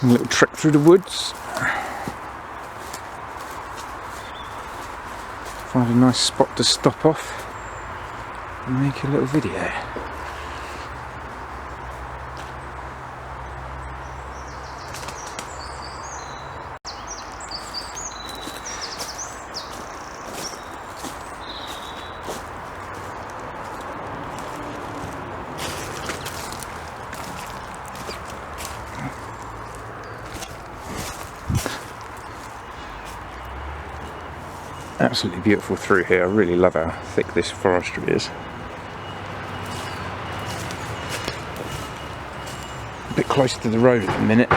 A little trek through the woods. Find a nice spot to stop off and make a little video. Absolutely beautiful through here. I really love how thick this forestry is. A bit close to the road at the minute,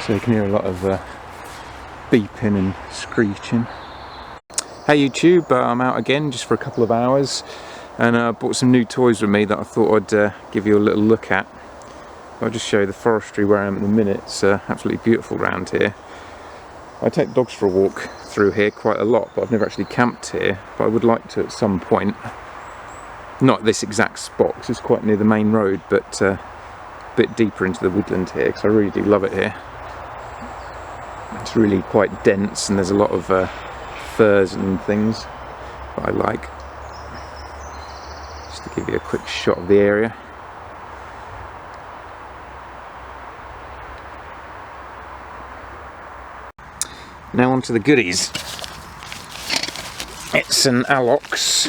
so you can hear a lot of beeping and screeching. Hey YouTube, I'm out again just for a couple of hours, and I brought some new toys with me that I thought I'd give you a little look at. I'll just show you the forestry where I am at the minute. It's absolutely beautiful around here. I take dogs for a walk through here quite a lot, but I've never actually camped here, but I would like to at some point. Not this exact spot, because it's quite near the main road, but a bit deeper into the woodland here, because I really do love it here. It's really quite dense, and there's a lot of firs and things that I like. Just to give you a quick shot of the area. Now on to the goodies. It's an Alocs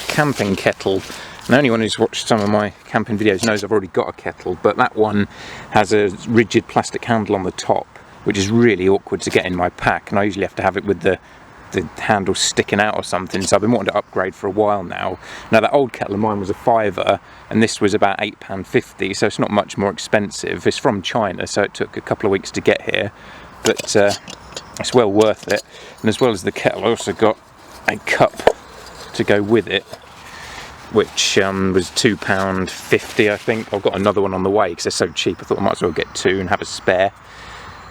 camping kettle. And anyone who's watched some of my camping videos knows I've already got a kettle, but that one has a rigid plastic handle on the top, which is really awkward to get in my pack, and I usually have to have it with the handle sticking out or something, so I've been wanting to upgrade for a while now. Now that old kettle of mine was a £5, and this was about £8.50, so it's not much more expensive. It's from China, so it took a couple of weeks to get here, but it's well worth it. And as well as the kettle, I also got a cup to go with it, which was £2.50 I think. I've got another one on the way because they're so cheap. I thought I might as well get two and have a spare.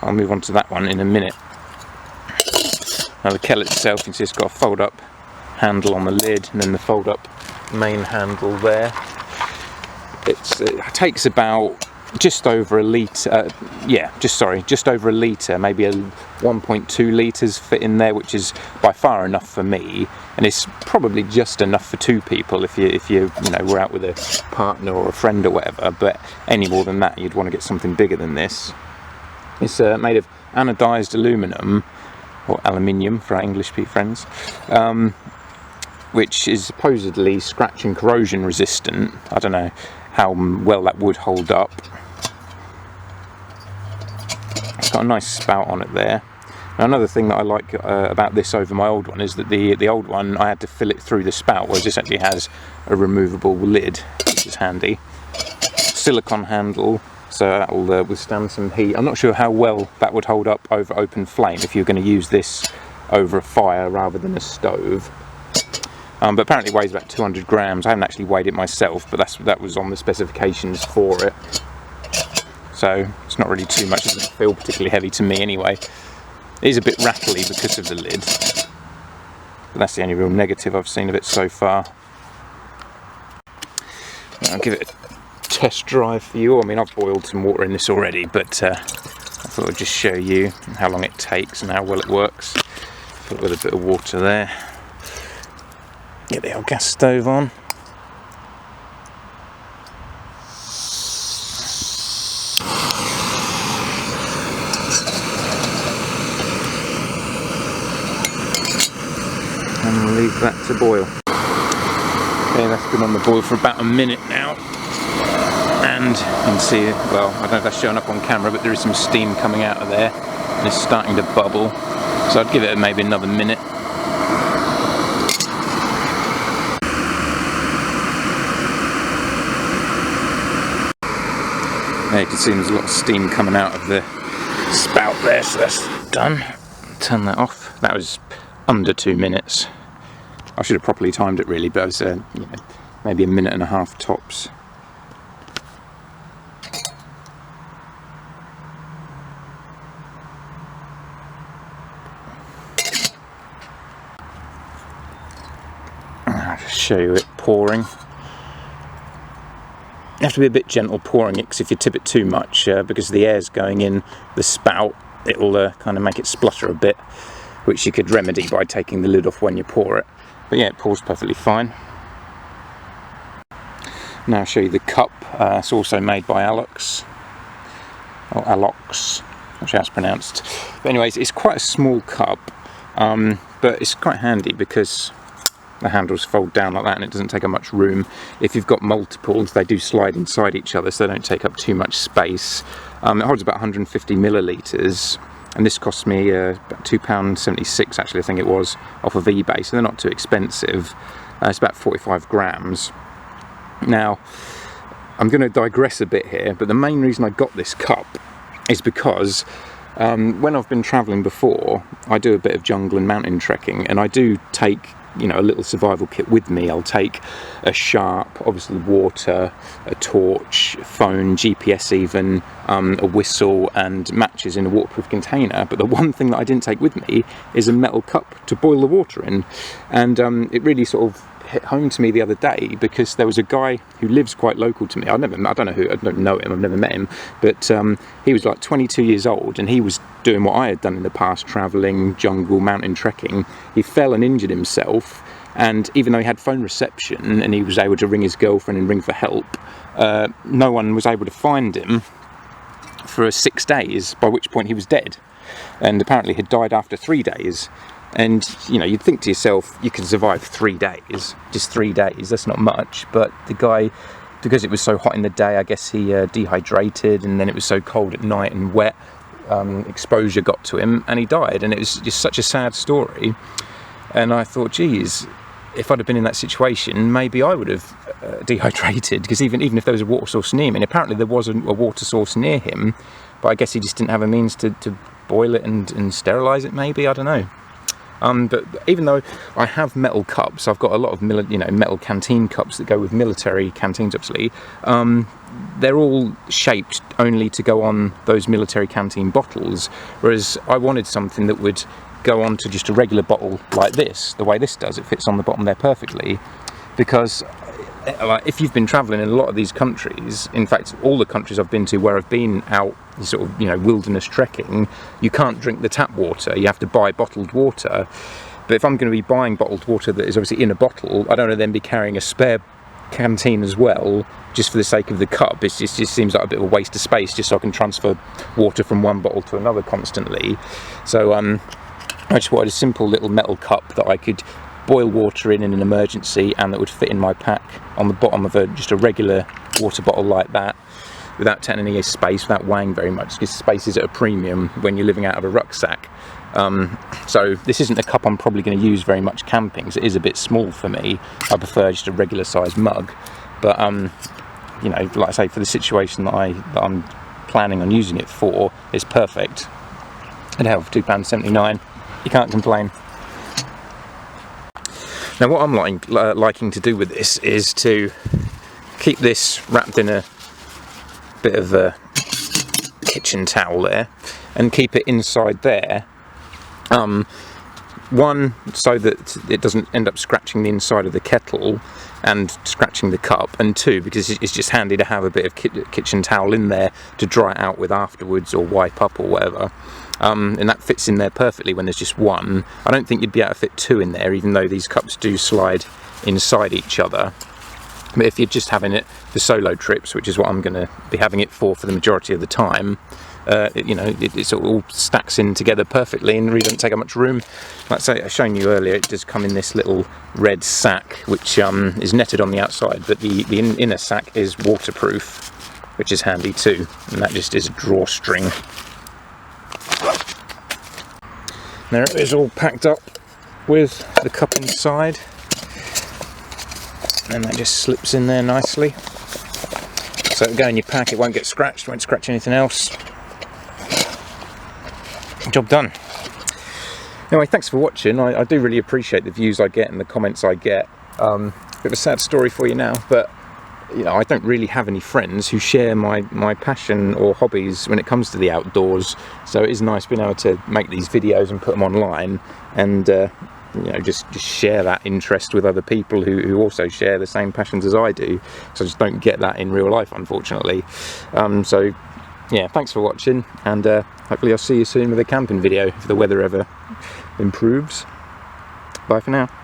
I'll move on to that one in a minute. Now the kettle itself, you can see it's got a fold up handle on the lid, and then the fold up main handle there. It takes about just over a litre, just over a litre, maybe 1.2 litres fit in there, which is by far enough for me, and it's probably just enough for two people if you were out with a partner or a friend or whatever. But any more than that, you'd want to get something bigger than this. It's made of anodised aluminium, or aluminium for our English friends, which is supposedly scratch and corrosion resistant. I don't know how well that would hold up. It's got a nice spout on it there. Now, another thing that I like about this over my old one is that the old one I had to fill it through the spout, whereas this actually has a removable lid, which is handy. Silicone handle, so that will withstand some heat. I'm not sure how well that would hold up over open flame if you're going to use this over a fire rather than a stove. But apparently it weighs about 200 grams. I haven't actually weighed it myself, but that was on the specifications for it. So it's not really too much. It doesn't feel particularly heavy to me anyway. It is a bit rattly because of the lid, but that's the only real negative I've seen of it so far. I'll give it a test drive for you. I mean, I've boiled some water in this already, but I thought I'd just show you how long it takes and how well it works. Fill it with a bit of water there. Get the old gas stove on. And we'll leave that to boil. Okay, that's been on the boil for about a minute now. And you can see, well, I don't know if that's showing up on camera, but there is some steam coming out of there. And it's starting to bubble. So I'd give it maybe another minute. There you can see there's a lot of steam coming out of the spout there, so that's done. Turn that off. That was under 2 minutes. I should have properly timed it really, but it was maybe a minute and a half tops. I'll just show you it pouring. you have to be a bit gentle pouring it, because if you tip it too much, because the air's going in the spout, it'll kind of make it splutter a bit, which you could remedy by taking the lid off when you pour it. But yeah, it pours perfectly fine. Now I'll show you the cup. It's also made by Alocs, or Alocs, not sure how it's pronounced. But anyways, it's quite a small cup, but it's quite handy because the handles fold down like that and it doesn't take up much room. If you've got multiples, they do slide inside each other, so they don't take up too much space. It holds about 150 millilitres, and this cost me about £2.76 actually, I think it was, off of eBay, so they're not too expensive. It's about 45 grams. Now, I'm going to digress a bit here, but the main reason I got this cup is because when I've been travelling before, I do a bit of jungle and mountain trekking, and I do take, you know, a little survival kit with me. I'll take a sharp, obviously water, a torch, phone, GPS even, a whistle and matches in a waterproof container. But the one thing that I didn't take with me is a metal cup to boil the water in. And it really sort of hit home to me the other day, because there was a guy who lives quite local to me. I don't know him, I've never met him, but he was like 22 years old, and he was doing what I had done in the past, travelling, jungle, mountain trekking. He fell and injured himself, and even though he had phone reception and he was able to ring his girlfriend and ring for help, no one was able to find him for 6 days, by which point he was dead, and apparently had died after 3 days. And, you know, you'd think to yourself, you can survive 3 days, just 3 days, that's not much. But the guy, because it was so hot in the day, I guess he dehydrated, and then it was so cold at night and wet, exposure got to him, and he died. And it was just such a sad story. And I thought, geez, if I'd have been in that situation, maybe I would have dehydrated, because even if there was a water source near me, and apparently there was a water source near him, but I guess he just didn't have a means to boil it and sterilise it, maybe, I don't know. But even though I have metal cups, I've got a lot of metal canteen cups that go with military canteens, obviously. They're all shaped only to go on those military canteen bottles, whereas I wanted something that would go on to just a regular bottle like this, the way this does. It fits on the bottom there perfectly, because if you've been travelling in a lot of these countries, in fact all the countries I've been to where I've been out sort of, you know, wilderness trekking, you can't drink the tap water, you have to buy bottled water. But if I'm going to be buying bottled water that is obviously in a bottle, I don't want to then be carrying a spare canteen as well, just for the sake of the cup. It just seems like a bit of a waste of space, just so I can transfer water from one bottle to another constantly. So I just wanted a simple little metal cup that I could boil water in an emergency, and that would fit in my pack on the bottom of just a regular water bottle like that, without taking any space, without weighing very much, because space is at a premium when you're living out of a rucksack. So this isn't a cup I'm probably going to use very much camping, because it is a bit small for me. I prefer just a regular sized mug, but you know, like I say, for the situation that I'm planning on using it for, it's perfect. And hell, for £2.79, you can't complain. Now what I'm liking to do with this is to keep this wrapped in a bit of a kitchen towel there, and keep it inside there. One, so that it doesn't end up scratching the inside of the kettle and scratching the cup, and two, because it's just handy to have a bit of kitchen towel in there to dry it out with afterwards, or wipe up or whatever. And that fits in there perfectly when there's just one. I don't think you'd be able to fit two in there, even though these cups do slide inside each other. But if you're just having it for solo trips, which is what I'm going to be having it for the majority of the time, you know, it sort of all stacks in together perfectly and really doesn't take up much room. Like I say, I've shown you earlier, it does come in this little red sack, which is netted on the outside, but the inner sack is waterproof, which is handy too, and that just is a drawstring. There it is, all packed up with the cup inside, and that just slips in there nicely. So it'll go in your pack, it won't get scratched, won't scratch anything else. Job done. Anyway, thanks for watching. I do really appreciate the views I get and the comments I get. Bit of a sad story for you now, but you know, I don't really have any friends who share my passion or hobbies when it comes to the outdoors, so it is nice being able to make these videos and put them online, and you know, just share that interest with other people who also share the same passions as I do. So I just don't get that in real life, unfortunately. So yeah, thanks for watching, and hopefully I'll see you soon with a camping video if the weather ever improves. Bye for now.